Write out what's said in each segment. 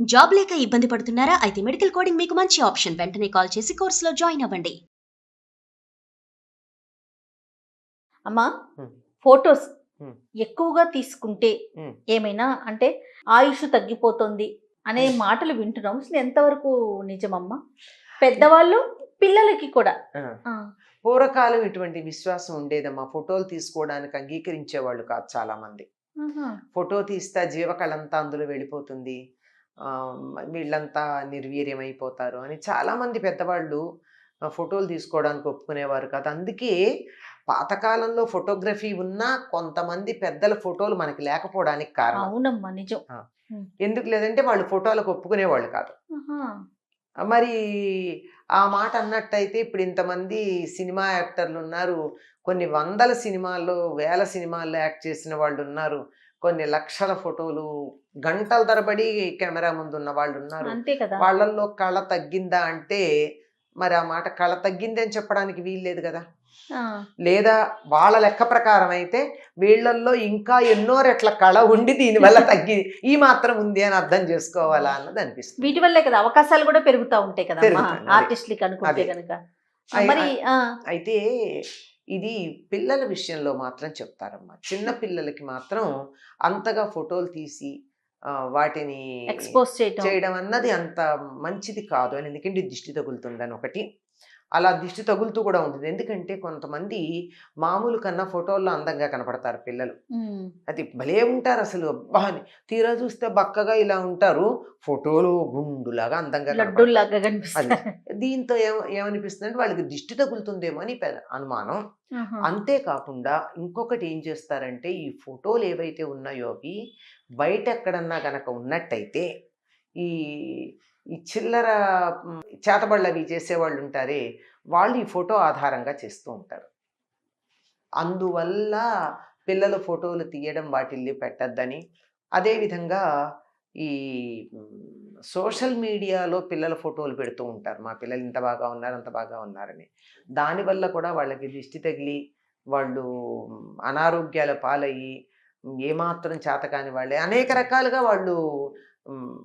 Job లేక ఇబ్బంది పడుతున్నారా? అయితే మెడికల్ కోడింగ్ మీకు మంచి ఆప్షన్. వెంటనే కాల్ చేసి కోర్సులో జాయిన్ అవ్వండి. అమ్మా, హ్మ్. ఫోటోస్ హ్మ్. ఎక్కువగా తీసుకుంటే హ్మ్. ఏమైనా అంటే ఆయుష్ తగ్గిపోతుంది అనే హ్మ్. మాటలు వింటున్నాం. అసలు ఎంతవరకు నిజమమ్మా? పెద్దవాళ్ళు, పిల్లలకి కూడా. ఆ! ఆ! పూర్వకాలం ఇటువంటి విశ్వాసం ఉండేదమ్మా. ఫోటోలు తీసుకోవడానికి అంగీకరించేవాళ్ళు కాదు చాలామంది. ఆహా! ఫోటో తీస్తే ఆ జీవకళంతా అందులో వెళ్ళిపోతుంది. వీళ్ళంతా నిర్వీర్యమైపోతారు అని చాలామంది పెద్దవాళ్ళు ఫోటోలు తీసుకోవడానికి ఒప్పుకునేవారు కాదు. అందుకే పాతకాలంలో ఫోటోగ్రఫీ ఉన్నా కొంతమంది పెద్దల ఫోటోలు మనకి లేకపోవడానికి కారణం. అవునమ్మా, నిజం. ఆ! హ్మ్. ఎందుకు లేదంటే వాళ్ళు ఫోటోలకు ఒప్పుకునేవాళ్ళు కాదు. ఆహా! మరి ఆ మాట అన్నట్టయితే ఇప్పుడు ఇంతమంది సినిమా యాక్టర్లున్నారు. కొన్ని వందల సినిమాల్లో, వేల సినిమాల్లో యాక్ట్ చేసిన వాళ్ళున్నారు. కొన్ని లక్షల ఫోటోలు, గంటల తరబడి కెమెరా ముందున్న వాళ్ళున్నారు. అంతే కదా! వాళ్ళల్లో కళ తగ్గిందా అంటే, మరి ఆ మాట కళ తగ్గింది అని చెప్పడానికి వీల్లేదు గదా! ఆ! లేదా వాళ్ళ లెక్క ప్రకారం అయితే వీళ్ళల్లో ఇంకా ఎన్నో రెట్ల కళ ఉండి దీనివల్ల తగ్గి ఈ మాత్రం ఉంది అని అర్థం చేసుకోవాలా అన్నది అనిపిస్తుంది. వీటి వల్లే కదా అవకాశాలు కూడా పెరుగుతా ఉంటాయి కదమ్మా! పెరుగుతుంది. అదే. ఆర్టిస్ట్‌లకి అనుకుంటే అదే. గనక. అయ్ మరి అయ్ ఆ! అయితే ఇది పిల్లల విషయంలో మాత్రం చెప్తారమ్మా. చిన్న పిల్లలకి మాత్రం అంతగా ఫోటోలు తీసి వాటిని ఎక్స్‌పోజ్ చేయటం. చేయడం అన్నది అంత మంచిది కాదు అని. ఎందుకంటే దిష్టి తగులుతుందని ఒకటి. అలా దిష్టి తగులుతూ కూడా ఉంటుంది. ఎందుకంటే కొంతమంది మామూలు కన్నా ఫోటోల్లో అందంగా కనపడతారు పిల్లలు. హ్మ్. అది భలే ఉంటారసలు. అబ్బా! అని. తీరా చూస్తే బక్కగా ఇలా ఉంటారు. ఫోటోలో గుండులాగా అందంగా కనపడతారు. లడ్డూల్లాగా అది. కనిపిస్తారు. దీంతో ఏమనిపిస్తుందంటే వాళ్ళకి దిష్టి తగులుతుందేమో అని అనుమానం. ఆహా! అంతే కాకుండా ఇంకొకటి ఏం చేస్తారంటే ఈ ఫోటోలు ఏవైతే ఉన్నాయో అవి బయట ఎక్కడన్నా గనక ఉన్నట్టయితే ఈ ఈ చిల్లర చేతబడులవి చేసేవాళ్ళుంటారే, వాళ్ళు ఈ ఫోటో ఆధారంగా చేస్తూ ఉంటారు. అందువల్ల పిల్లల ఫోటోలు తీయడం వాటిల్ని పెట్టొద్దని, అదేవిధంగా ఈ సోషల్ మీడియాలో పిల్లల ఫోటోలు పెడుతూ ఉంటారు. మా పిల్లలు ఇంత బాగా ఉన్నారు, అంత బాగా ఉన్నారని. దానివల్ల కూడా వాళ్ళకి దిష్టి తగిలి, వాళ్ళు అనారోగ్యాల పాలయ్యి, ఏమాత్రం చేతకాని వాళ్ళే అనేక రకాలుగా వాళ్ళు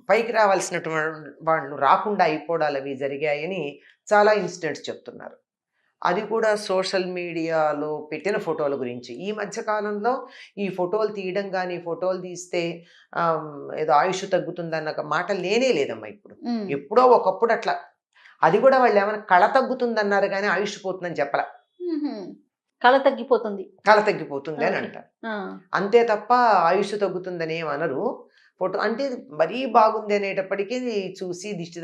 పైకి వాళ్ళు రాకుండా అయిపోవడాలవి జరిగాయని చాలా ఇన్సిడెంట్స్ చెప్తున్నారు. అది కూడా సోషల్ మీడియాలో పెట్టిన ఫోటోల గురించి. ఈ మధ్య కాలంలో ఈ ఫోటోలు తీయడం గానీ, ఫోటోలు తీస్తే ఏదో ఆయుష్ తగ్గుతుందన్న మాట లేనే లేదమ్మా ఇప్పుడు. హ్మ్. ఎప్పుడో ఒకప్పుడు అట్లా. అది కూడా వాళ్ళేమన్నా కళ తగ్గుతుందన్నారు గానీ, ఆయుష్ పోతుందని చెప్పలా. హుహు. కళ తగ్గిపోతుంది. కళ తగ్గిపోతుంది అని ఓకే. అంటారు. ఆ! అంతే తప్ప ఆయుష్ తగ్గుతుందని ఏమనరు. ఫోటో అంటే మరీ బాగుంది అనేటప్పటికి చూసి దిష్టి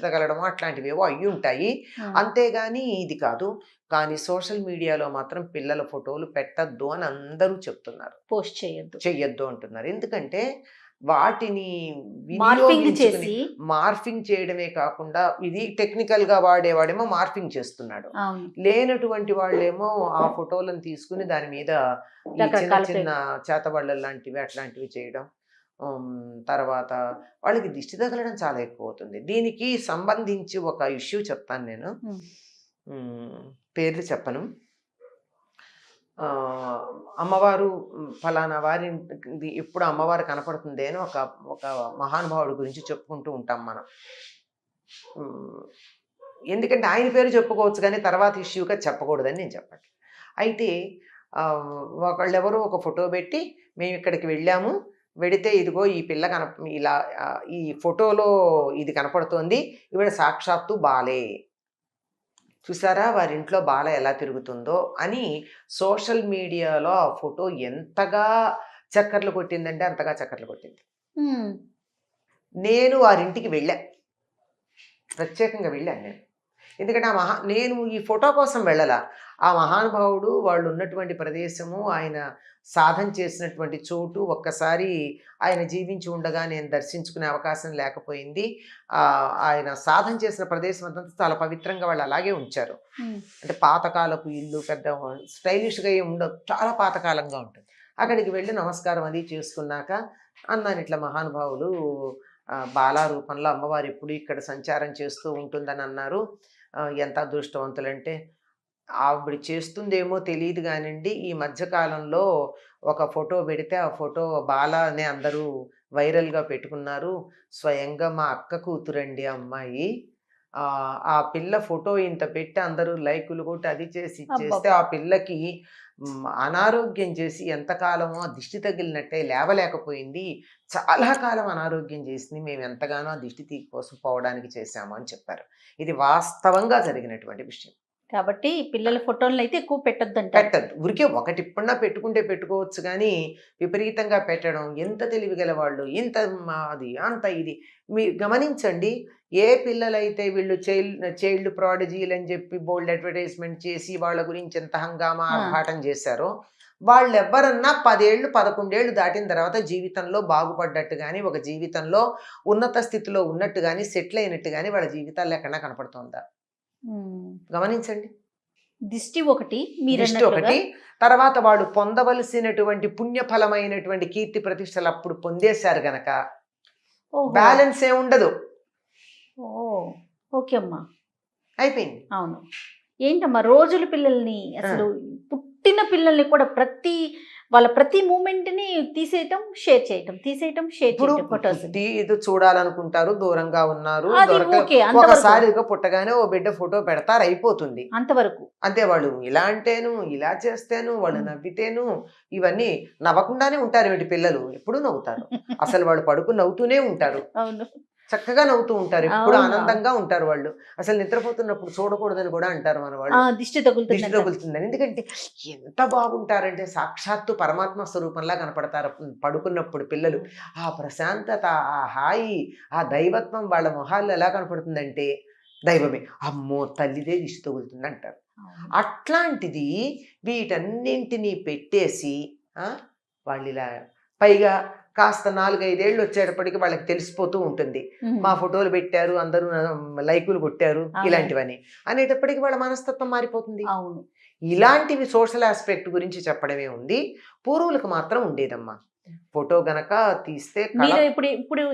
తగలడమో అట్లాంటివేవో అయ్యుంటాయి. ఆ! అంతేగాని ఇది కాదు. కానీ సోషల్ మీడియాలో మాత్రం పిల్లల ఫోటోలు పెట్టొద్దు అని అందరూ చెప్తున్నారు. పోస్ట్ చేయొద్దు. చెయ్యొద్దు అంటున్నారు. ఎందుకంటే వాటిని మార్ఫింగ్ వినియోగించుకుని చేసి మార్ఫింగ్ చేయడమే కాకుండా ఇది టెక్నికల్‌గా వాడేవాడేమో మార్ఫింగ్ చేస్తున్నాడు. అవును. లేనటువంటి వాళ్ళేమో ఆ ఫోటోలను తీసుకొని దాని మీద ఈ చిన్న రకరకాల చిన్న చేతబడులు లాంటివి అట్లాంటివి చేయడం. తర్వాత వాళ్ళకి దిష్టి తగలడం చాలా ఎక్కువవుతుంది. దీనికి సంబంధించి ఒక ఇష్యూ చెప్తాను నేను. హ్మ్. హ్మ్. పేర్లు చెప్పను. ఆహ్, అమ్మవారు ఫలానా వారింటికి ఎప్పుడు అమ్మవారు కనపడుతుంది అని ఒక ఒక మహానుభావుడి గురించి చెప్పుకుంటూ ఉంటాం మనం. హ్మ్. ఎందుకంటే ఆయన పేరు చెప్పుకోవచ్చు గానీ తర్వాత ఇష్యూగా చెప్పకూడదని నేను చెప్పట్లేదు. అయితే ఒకళ్ళెవరో ఒక ఫోటో పెట్టి మేమిక్కడికి వెళ్ళాము. వెడితే ఇదిగో ఈ పిల్ల ఇలా ఈ ఫోటోలో ఇది కనపడుతోంది. ఈవిడ సాక్షాత్తు బాలే. చూసారా వారింట్లో బాల ఎలా తిరుగుతుందో అని సోషల్ మీడియాలో ఆ ఫోటో ఎంతగా చక్కర్లు కొట్టిందంటే అంతగా చక్కర్లు కొట్టింది. హ్మ్. నేను వారింటికి వెళ్ళా. ప్రత్యేకంగా వెళ్ళాను నేను. ఎందుకంటే నేను ఈ ఫోటో కోసం వెళ్ళలా. ఆ మహానుభావుడు వాళ్ళున్నటువంటి ప్రదేశము, ఆయన సాధన చేసినటువంటి చోటు ఒక్కసారి ఆయన జీవించి ఉండగా నేను దర్శించుకునే అవకాశం లేకపోయింది. ఆయన సాధన చేసిన ప్రదేశం అంతా చాలా పవిత్రంగా వాళ్ళు అలాగే ఉంచారు. హ్మ్. అంటే పాతకాలపు ఇల్లు పెద్ద స్టైలిష్‌గా ఏమి ఉండదు. చాలా పాతకాలంగా ఉంటుంది. అక్కడికి వెళ్ళి నమస్కారం అది చేసుకున్నాక అన్నాను ఇట్లా మహానుభావులు బాలా రూపంలో అమ్మవారు ఎప్పుడు ఇక్కడ సంచారం చేస్తూ ఉంటుందని అన్నారు. ఎంత అదృష్టవంతులంటే ఆవిడ చేస్తుందేమో తెలీదు గానండి. ఈ మధ్య కాలంలో ఒక ఫోటో పెడితే ఆ ఫోటో బాల అనే అందరూ వైరల్గా పెట్టుకున్నారు. స్వయంగా మా అక్క కూతురండి అమ్మాయి. ఆ పిల్ల ఫోటో ఇంత పెట్టి అందరూ లైకులు కొట్టి అది చేసి ఇది చేస్తే అబ్బబ్బా! ఆ పిల్లకి అనారోగ్యం చేసి ఎంతకాలమో ఆ దిష్టి తగిలినట్టే లేవలేకపోయింది. చాలా కాలం అనారోగ్యం చేసింది. మేము ఎంతగానో ఆ దిష్టి కోసం పోవడానికి చేశాము అని చెప్పారు. ఇది వాస్తవంగా జరిగినటువంటి విషయం. కాబట్టి పిల్లల ఫోటోలనైతే ఎక్కువ పెట్టొద్దంటారు. పెట్టద్దు. ఊరికే ఒకటిప్పుడన్నా పెట్టుకుంటే పెట్టుకోవచ్చు గానీ, విపరీతంగా పెట్టడం ఎంత తెలివిగల వాళ్ళు, ఇంత అది, అంత ఇది. మీరు గమనించండి. ఏ పిల్లలైతే వీళ్ళు చైల్డ్ ప్రాడిజీలని చెప్పి బోలెడు అడ్వర్టైజ్‌మెంట్ చేసి వాళ్ళ గురించి ఎంత హంగామా, ఆ! ఆర్భాటం చేశారో, వాళ్ళెవ్వరన్నా 10 ఏళ్ళు, 11 ఏళ్ళు దాటిన తర్వాత జీవితంలో బాగుపడ్డట్టు గాని, ఒక జీవితంలో ఉన్నత స్థితిలో ఉన్నట్టు గాని, సెటిల్ అయినట్టు గాని వాళ్ళ జీవితాల్లో ఎక్కడన్నా కనపడుతోందా? హ్మ్. గమనించండి. దిష్టి ఒకటి దిష్టి మీరన్నట్లుగా. ఒకటి. తర్వాత వాళ్ళు పొందవలసినటువంటి పుణ్యఫలమైనటువంటి కీర్తి ప్రతిష్టలు అప్పుడు పొందేశారు గనక ఓహో! బ్యాలెన్స్ ఏముండదు. ఓహ్! ఓకే అమ్మా. అయిపోయింది. అవును. ఏంటమ్మా రోజుల పిల్లల్ని అసలు పుట్టిన పిల్లల్ని కూడా వాళ్ళ ప్రతి మూమెంట్‌ని తీసేయటం, షేర్ చేయటం, తీసేయటం, షేర్ ఇప్పుడు చేయటం ఫోటోస్‌ని. పుట్టి ఇది చూడాలనుకుంటారు, దూరంగా ఉన్నారు, అది ఓకే. అంతవరకు. ఒకసారిగా పుట్టగానే ఓ బిడ్డ ఫోటో పెడతారు, అయిపోతుంది. అంతవరకు. అంతే. వాళ్ళు ఇలా అంటేను, ఇలా చేస్తేను, వాళ్ళు హ్మ్. నవ్వితేను, ఇవన్నీ నవ్వకుండానే ఉంటారు వీటి పిల్లలు. ఎప్పుడూ నవ్వుతారు. అసలు వాళ్ళు పడుకుని నవ్వుతూనే ఉంటారు. అవును. చక్కగా నవ్వుతూ ఉంటారు. ఎప్పుడు అవును. ఆనందంగా ఉంటారు వాళ్ళు. అసలు నిద్రపోతున్నప్పుడు చూడకూడదని కూడా అంటారు మన వాళ్ళు. దిష్టి దిష్టి తగులుతుందంటారు. తగులుతుందని. ఎందుకంటే ఎంత బాగుంటారంటే సాక్షాత్తు పరమాత్మ స్వరూపంలా కనపడతారు పడుకున్నప్పుడు పిల్లలు. ఆ ప్రశాంతత, ఆ హాయి, ఆ దైవత్వం వాళ్ళ మొహాల్లో ఎలా కనపడుతుందంటే దైవమే. అమ్మో! తల్లిదే దిష్టి తగులుతుందంటారు. అవును. అట్లాంటిది వీటన్నింటినీ పెట్టేసి వాళ్ళిలా పైగా కాస్త 4, 5 ఏళ్ళు వచ్చేటప్పటికి వాళ్ళకి తెలిసిపోతూ ఉంటుంది. హ్మ్. మా ఫోటోలు పెట్టారు, అందరూ లైకులు కొట్టారు, అవును. ఇలాంటివని. అనేటప్పటికి వాళ్ళ మనస్తత్వం మారిపోతుంది. అవును. ఇలాంటివి సోషల్ ఆస్పెక్ట్ గురించి చెప్పడమే ఉంది. పూర్వులకు మాత్రం ఉండేదమ్మా. ఫోటో గనక తీస్తే మీరు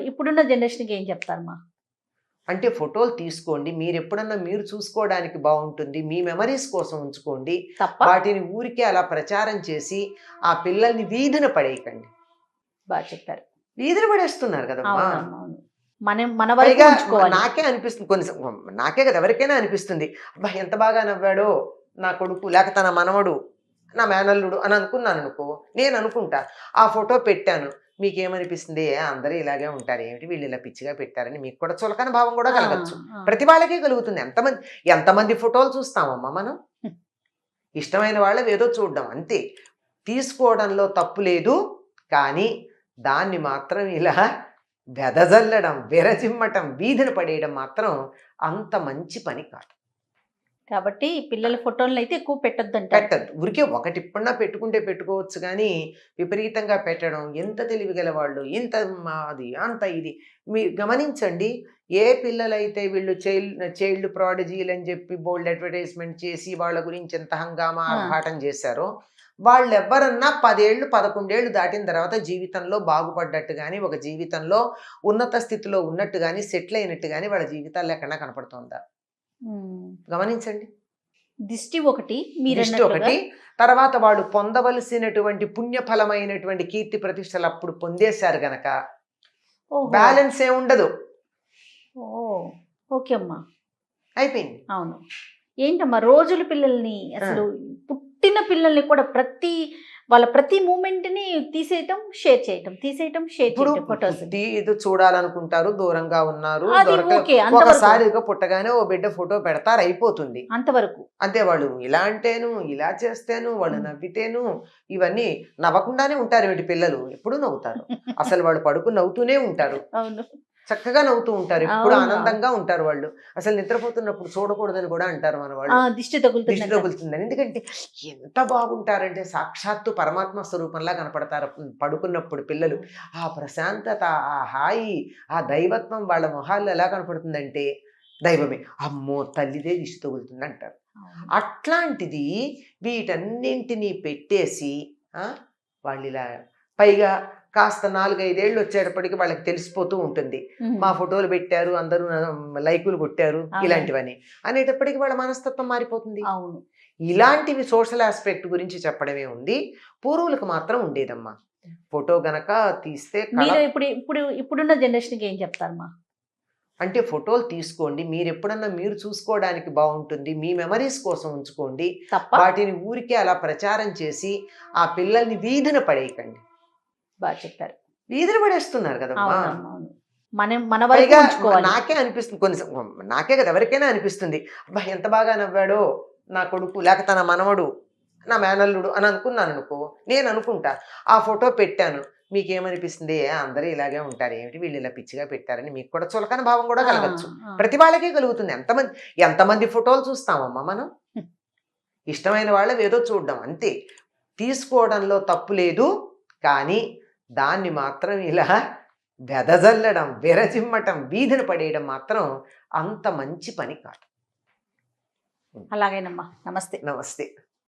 ఇప్పుడున్న జనరేషన్‌కి ఏం చెప్తారమ్మా? అంటే ఫోటోలు తీసుకోండి. మీరు చూసుకోవడానికి బావుంటుంది. మీ మెమరీస్ కోసం ఉంచుకోండి. తప్ప? వాటిని ఊరికే అలా ప్రచారం చేసి ఆ పిల్లల్ని వీధిన పడేయకండి. బా చెప్పారు. వీధిన పడేస్తున్నారు కదమ్మా! అవునవును. మన వరకు పైగా ఉంచుకోవాలి. నాకే అనిపిస్తుంది నాకే కదా! ఎవరికైనా అనిపిస్తుంది. అబ్బా! ఎంత బాగా నవ్వాడో నా కొడుకు, లేకపోతే నా మనవడు, నా మేనల్లుడు అని అనుకున్నాననుకో, నేను అనుకుంటా. ఆ ఫోటో పెట్టాను. మీకేమనిపిస్తుంది? అందరూ ఇలాగే ఉంటారు. ఏమిటి వీళ్ళు ఇలా పిచ్చిగా పెట్టారని మీకు కూడా చులకన భావం కూడా ఆ! కలగచ్చు. ఆ! ప్రతి వాళ్ళకే కలుగుతుంది. ఎంతమంది ఫోటోలు చూస్తామమ్మా మనం? ఇష్టమైన వాళ్ళవేదో చూడడం అంతే. తీసుకోవడంలో తప్పు లేదు. కానీ దాన్ని మాత్రం ఇలా వెదజల్లడం, విరజిమ్మటం, వీధిన పడేయడం మాత్రం అంత మంచి పని కాదు. కాబట్టి పిల్లల ఫోటోలనైతే ఎక్కువ పెట్టొద్దంటారు. పెట్టద్దు. ఊరికే ఒకటిప్పుడన్నా పెట్టుకుంటే పెట్టుకోవచ్చు గానీ, విపరీతంగా పెట్టడం ఎంత తెలివిగల వాళ్ళు, ఇంత అది, అంత ఇది. మీరు గమనించండి. ఏ పిల్లలైతే వీళ్ళు చైల్డ్ ప్రాడిజీలని చెప్పి బోలెడు అడ్వర్టైజ్‌మెంట్ చేసి వాళ్ళ గురించి ఎంత హంగామా, ఆ! ఆర్భాటం చేశారో, వాళ్ళెవ్వరన్నా 10 ఏళ్ళు, 11 ఏళ్ళు దాటిన తర్వాత జీవితంలో బాగుపడ్డట్టు గాని, ఒక జీవితంలో ఉన్నత స్థితిలో ఉన్నట్టు గాని, సెటిల్ అయినట్టు గాని వాళ్ళ జీవితాల్లో ఎక్కడన్నా కనపడుతోందా? హ్మ్. గమనించండి. దిష్టి ఒకటి దిష్టి మీరన్నట్లుగా. ఒకటి. తర్వాత వాళ్ళు పొందవలసినటువంటి పుణ్యఫలమైనటువంటి కీర్తి ప్రతిష్టలు అప్పుడు పొందేశారు గనక ఓహో! బ్యాలెన్స్ ఏముండదు. ఓహ్! ఓకే అమ్మా. అయిపోయింది. అవును. ఏంటమ్మా రోజుల పిల్లల్ని అసలు పుట్టిన పిల్లల్ని కూడా వాళ్ళ ప్రతి మూమెంట్‌ని తీసేయటం, షేర్ చేయటం, తీసేయటం, షేర్ ఇప్పుడు చేయటం ఫోటోస్‌ని. పుట్టి ఇది చూడాలనుకుంటారు, దూరంగా ఉన్నారు, అది ఓకే. అంతవరకు. ఒకసారిగా పుట్టగానే ఓ బిడ్డ ఫోటో పెడతారు, అయిపోతుంది. అంతవరకు. అంతే. వాళ్ళు ఇలా అంటేను, ఇలా చేస్తేను, వాళ్ళు హ్మ్. నవ్వితేను, ఇవన్నీ నవ్వకుండానే ఉంటారు వీటి పిల్లలు. ఎప్పుడూ నవ్వుతారు. అసలు వాళ్ళు పడుకుని నవ్వుతూనే ఉంటారు. అవును. చక్కగా నవ్వుతూ ఉంటారు. ఎప్పుడు అవును. ఆనందంగా ఉంటారు వాళ్ళు. అసలు నిద్రపోతున్నప్పుడు చూడకూడదని కూడా అంటారు మన వాళ్ళు. దిష్టి దిష్టి తగులుతుందంటారు. తగులుతుందని. ఎందుకంటే ఎంత బాగుంటారంటే సాక్షాత్తు పరమాత్మ స్వరూపంలా కనపడతారు పడుకున్నప్పుడు పిల్లలు. ఆ ప్రశాంతత, ఆ హాయి, ఆ దైవత్వం వాళ్ళ మొహాల్లో ఎలా కనపడుతుందంటే దైవమే. అమ్మో! తల్లిదే దిష్టి తగులుతుందంటారు. అవును. అట్లాంటిది వీటన్నింటినీ పెట్టేసి వాళ్ళిలా పైగా కాస్త 4, 5 ఏళ్ళు వచ్చేటప్పటికి వాళ్ళకి తెలిసిపోతూ ఉంటుంది. హ్మ్. మా ఫోటోలు పెట్టారు, అందరూ లైకులు కొట్టారు, అవును. ఇలాంటివని. అనేటప్పటికి వాళ్ళ మనస్తత్వం మారిపోతుంది. అవును. ఇలాంటివి సోషల్ ఆస్పెక్ట్ గురించి చెప్పడమే ఉంది. పూర్వులకు మాత్రం ఉండేదమ్మా. ఫోటో గనక తీస్తే మీరు ఇప్పుడున్న జనరేషన్కి ఏం చెప్తారమ్మా? అంటే ఫోటోలు తీసుకోండి, మీరు ఎప్పుడన్నా మీరు చూసుకోవడానికి బాగుంటుంది, మీ మెమరీస్ కోసం ఉంచుకోండి. తప్ప వాటిని ఊరికే అలా ప్రచారం చేసి ఆ పిల్లల్ని వీధిన పడేయకండి. బాగా చెప్పారు. వీధిన పడేస్తున్నారు కదమ్మా. అవును. మన వరకు పైగా ఉంచుకోవాలి. నాకే అనిపిస్తుంది నాకే కదా ఎవరికైనా అనిపిస్తుంది, అబ్బా ఎంత బాగా నవ్వాడో నా కొడుకు, లేక తన మనవడు, నా మేనల్లుడు అని అనుకున్నాను అనుకో, నేను అనుకుంటా ఆ ఫోటో పెట్టాను, మీకేమనిపిస్తుంది, అందరూ ఇలాగే ఉంటారు ఏమిటి వీళ్ళు ఇలా పిచ్చిగా పెట్టారని మీకు కూడా చులకన భావం కూడా కలగచ్చు. ప్రతి వాళ్ళకే కలుగుతుంది. ఎంతమంది ఫోటోలు చూస్తామమ్మా మనం? ఇష్టమైన వాళ్ళవి ఏదో చూడడం అంతే. తీసుకోవడంలో తప్పు లేదు, కానీ దాన్ని మాత్రం ఇలా వెదజల్లడం, విరజిమ్మటం, వీధిన పడేయడం మాత్రం అంత మంచి పని కాదు. అలాగేనమ్మా. నమస్తే. నమస్తే.